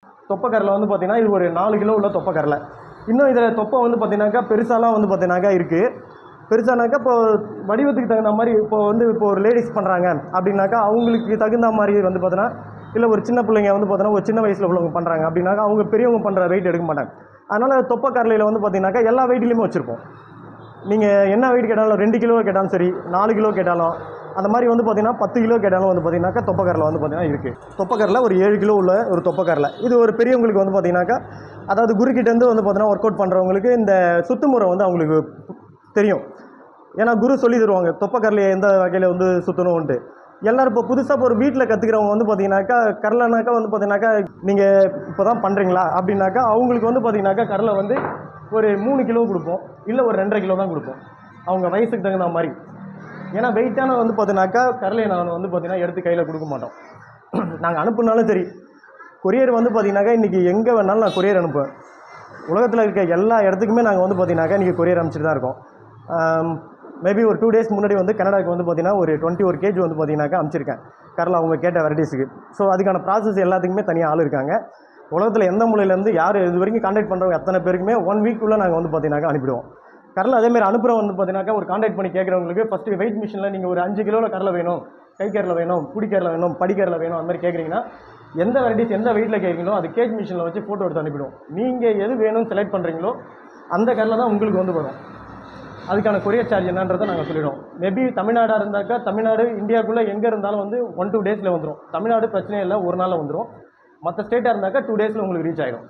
தொப்பக்கரலை வந்து பார்த்தீங்கன்னா இது ஒரு 4 கிலோ உள்ள தொப்பக்கரலை. இன்னும் இதில் தொப்பை வந்து பார்த்தீங்கன்னாக்கா பெருசாலாம் வந்து பார்த்தீங்கன்னாக்கா இருக்குது. பெருசானாக்கா இப்போ வடிவத்துக்கு தகுந்த மாதிரி இப்போ ஒரு லேடிஸ் பண்ணுறாங்க அப்படின்னாக்கா அவங்களுக்கு தகுந்த மாதிரி வந்து பார்த்தீங்கன்னா, இல்லை ஒரு சின்ன பிள்ளைங்க வந்து பார்த்தீங்கன்னா ஒரு சின்ன வயசில் உள்ளவங்க பண்ணுறாங்க அப்படின்னாக்கா அவங்க பெரியவங்க பண்ணுற வெயிட் எடுக்க மாட்டாங்க. அதனால் தொப்பக்கரலையில் வந்து பார்த்தீங்கன்னாக்கா எல்லா வெயிட்லேயுமே வச்சுருப்போம். நீங்கள் என்ன வெயிட் கேட்டாலும் 2 கிலோ கேட்டாலும் சரி, 4 கிலோ கேட்டாலும் அந்த மாதிரி வந்து பார்த்தீங்கன்னா 10 கிலோ கேட்டாலும் வந்து பார்த்தீங்கன்னாக்கா தொப்பக்கரலை வந்து பார்த்தீங்கன்னா இருக்குது. தொப்பக்கரலை ஒரு 7 கிலோ உள்ள ஒரு தொப்பக்கரலை. இது ஒரு பெரியவங்களுக்கு வந்து பார்த்தீங்கன்னாக்கா, அதாவது குருக்கிட்டேருந்து வந்து பார்த்தீங்கன்னா ஒர்க் அவுட் பண்ணுறவங்களுக்கு இந்த சுத்துமுறை வந்து அவங்களுக்கு தெரியும். ஏன்னா குரு சொல்லி தருவாங்க தொப்பக்கரலையை எந்த வகையில் வந்து சுற்றணும்ன்ட்டு. எல்லோரும் இப்போ புதுசாக ஒரு வீட்டில் கற்றுக்கிறவங்க வந்து பார்த்தீங்கன்னாக்கா கரலைனாக்கா வந்து பார்த்தீங்கன்னாக்கா நீங்கள் இப்போ தான் பண்ணுறீங்களா அப்படின்னாக்கா அவங்களுக்கு வந்து பார்த்தீங்கன்னாக்கா கரலை வந்து ஒரு 3 கிலோ கொடுப்போம், இல்லை ஒரு 2.5 கிலோ தான் கொடுப்போம் அவங்க வயசுக்கு தகுந்த மாதிரி. ஏன்னா வெயிட்டான வந்து பார்த்தீங்கன்னாக்கா கரலையை நான் வந்து பார்த்தீங்கன்னா எடுத்து கையில் கொடுக்க மாட்டோம். நாங்கள் அனுப்புனாலும் சரி, கொரியர் வந்து பார்த்தீங்கன்னாக்கா இன்றைக்கி எங்கே வேணாலும் நான் கொரியர் அனுப்புவேன். உலகத்தில் இருக்க எல்லா இடத்துக்குமே நாங்கள் வந்து பார்த்தீங்கன்னாக்கா இன்றைக்கி கொரியர் அனுப்பிச்சிட்டு தான் இருக்கோம். மேபி ஒரு 2 டேஸ் முன்னாடி வந்து கனடாவுக்கு வந்து பார்த்தீங்கன்னா ஒரு 21 kg வந்து பார்த்தீங்கன்னாக்கா அனுப்பிச்சிருக்கேன் கரலை அவங்க கேட்ட வெரைட்டிஸுக்கு. ஸோ அதுக்கான ப்ராசஸ் எல்லாத்துக்குமே தனியாக ஆள் இருக்காங்க. உலகத்தில் எந்த மூலையிலேருந்து யார் இது வரைக்கும் கான்டாக்ட் பண்ணுறவங்க அத்தனை பேருக்குமே 1 வீக்குள்ளே நாங்கள் வந்து பார்த்தீங்கன்னாக்கா அனுப்பிடுவோம். கரலை அதேமாதிரி அனுப்புகிறவங்க வந்து பார்த்தீங்கன்னாக்கா ஒரு கான்டாக்ட் பண்ணி கேட்குறவங்களுக்கு ஃபஸ்ட்டு வெயிட் மிஷினில் நீங்கள் ஒரு 5 கிலோவில் கரலை வேணும், கை கரலை வேணும், புடி கரலை வேணும், படிக்கரலை வேணும் அந்த மாதிரி கேட்குறீங்கன்னா எந்த வெரைட்டிஸ் எந்த வெயிட்டில் கேட்குறீங்களோ அது கேஜ் மிஷினில் வச்சு ஃபோட்டோ எடுத்து அனுப்பிடுவோம். நீங்கள் எது வேணும்னு செலக்ட் பண்ணுறீங்களோ அந்த கரலை தான் உங்களுக்கு வந்து வரும். அதுக்கான கொரியர் சார்ஜ் என்னன்றதை நாங்கள் சொல்லிடுவோம். மேபி தமிழ்நாடாக இருந்தாக்கா தமிழ்நாடு இந்தியாவுக்குள்ளே எங்கே இருந்தாலும் வந்து 1-2 டேஸில் வந்துடும். தமிழ்நாடு பிரச்சனையே இல்லை, ஒரு நாளில் வந்துடும். மற்ற ஸ்டேட்டாக இருந்தாக்கா 2 டேஸில் உங்களுக்கு ரீச் ஆகிடும்.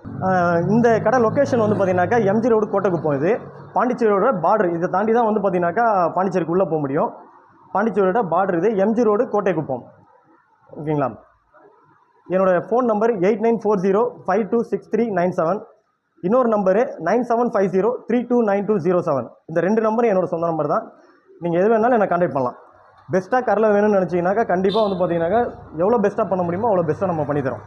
இந்த கடை லொக்கேஷன் வந்து பார்த்தீங்கன்னாக்கா எம்ஜி ரோடு கோட்டைக்குப்பம். இது பாண்டிச்சேரியோட பார்டர். இதை தாண்டி தான் வந்து பார்த்தீங்கன்னாக்கா பாண்டிச்சேரிக்குள்ளே போக முடியும். பாண்டிச்சேரியோட பார்டர் இது எம்ஜி ரோடு கோட்டைக்குப்பம். ஓகேங்களா? என்னோடய ஃபோன் நம்பர் 8940526397. இன்னொரு நம்பரு 9750329207. இந்த 2 நம்பரும் என்னோடய சொந்த நம்பர் தான். நீங்கள் எது வேணாலும் என்னை கான்டாக்ட் பண்ணலாம். பெஸ்ட்டாக கரலை வேணும்னு நினச்சிங்கனாக்கா கண்டிப்பாக வந்து பார்த்தீங்கன்னாக்கா எவ்வளோ பெஸ்ட்டாக பண்ண முடியுமோ அவ்வளோ பெஸ்ட்டாக நம்ம பண்ணித்தரோம்.